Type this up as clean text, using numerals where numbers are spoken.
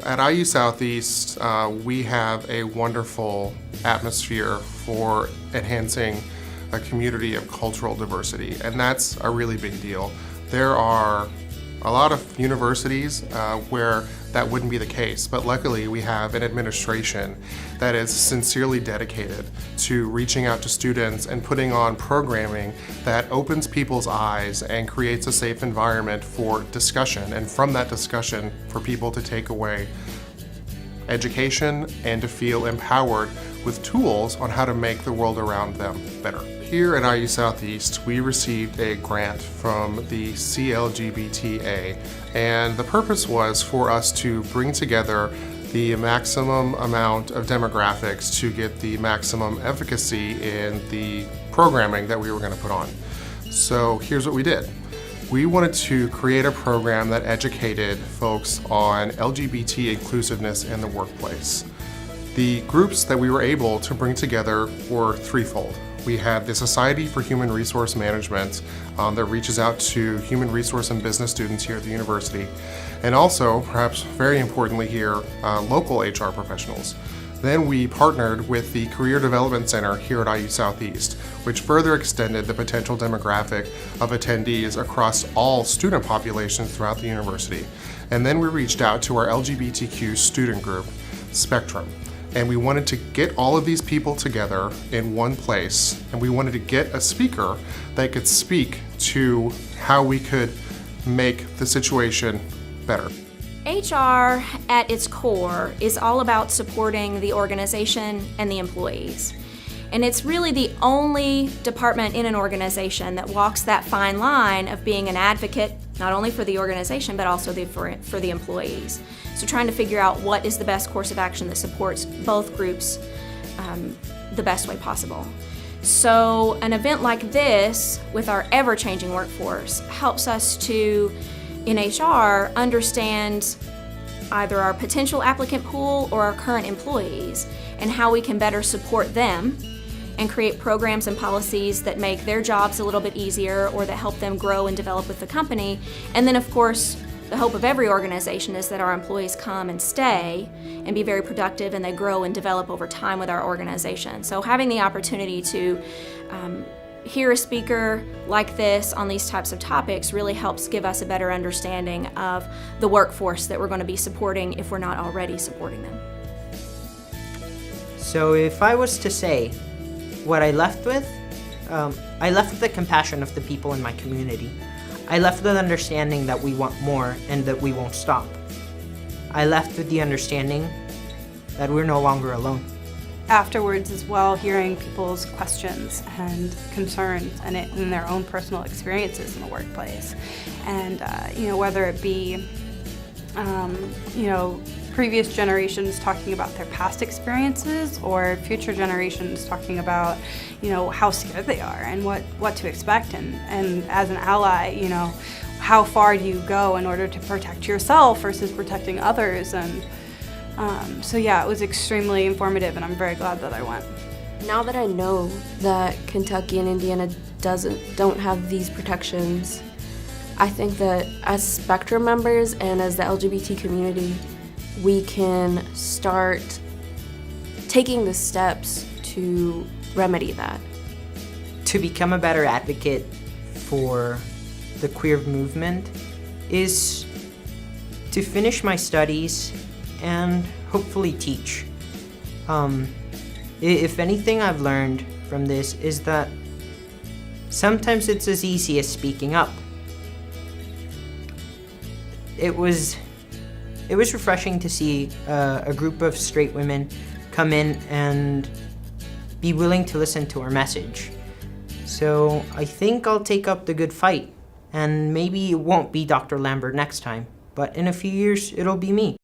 At IU Southeast, we have a wonderful atmosphere for enhancing a community of cultural diversity, and that's a really big deal. There are a lot of universities where that wouldn't be the case, but luckily we have an administration that is sincerely dedicated to reaching out to students and putting on programming that opens people's eyes and creates a safe environment for discussion, and from that discussion for people to take away education and to feel empowered with tools on how to make the world around them better. Here at IU Southeast, we received a grant from the CLGBTA, and the purpose was for us to bring together the maximum amount of demographics to get the maximum efficacy in the programming that we were going to put on. So here's what we did. We wanted to create a program that educated folks on LGBT inclusiveness in the workplace. The groups that we were able to bring together were threefold. We had the Society for Human Resource Management that reaches out to human resource and business students here at the university, and also, perhaps very importantly here, local HR professionals. Then we partnered with the Career Development Center here at IU Southeast, which further extended the potential demographic of attendees across all student populations throughout the university. And then we reached out to our LGBTQ student group, Spectrum. And we wanted to get all of these people together in one place, and we wanted to get a speaker that could speak to how we could make the situation better. HR at its core is all about supporting the organization and the employees. And it's really the only department in an organization that walks that fine line of being an advocate, not only for the organization, but also for the employees. So trying to figure out what is the best course of action that supports both groups the best way possible. So an event like this, with our ever-changing workforce, helps us to, in HR, understand either our potential applicant pool or our current employees and how we can better support them and create programs and policies that make their jobs a little bit easier or that help them grow and develop with the company. And then, of course, the hope of every organization is that our employees come and stay and be very productive, and they grow and develop over time with our organization. So having the opportunity to hear a speaker like this on these types of topics really helps give us a better understanding of the workforce that we're going to be supporting if we're not already supporting them. So if I was to say what I left with the compassion of the people in my community. I left with understanding that we want more and that we won't stop. I left with the understanding that we're no longer alone. Afterwards as well, hearing people's questions and concerns and in their own personal experiences in the workplace. And whether it be previous generations talking about their past experiences or future generations talking about how scared they are and what to expect, and as an ally, how far do you go in order to protect yourself versus protecting others. And so yeah, it was extremely informative, and I'm very glad that I went. Now that I know that Kentucky and Indiana don't have these protections, I think that as Spectrum members and as the LGBT community, we can start taking the steps to remedy that. To become a better advocate for the queer movement is to finish my studies and hopefully teach. If anything I've learned from this is that sometimes it's as easy as speaking up. It was refreshing to see a group of straight women come in and be willing to listen to our message. So I think I'll take up the good fight, and maybe it won't be Dr. Lambert next time, but in a few years it'll be me.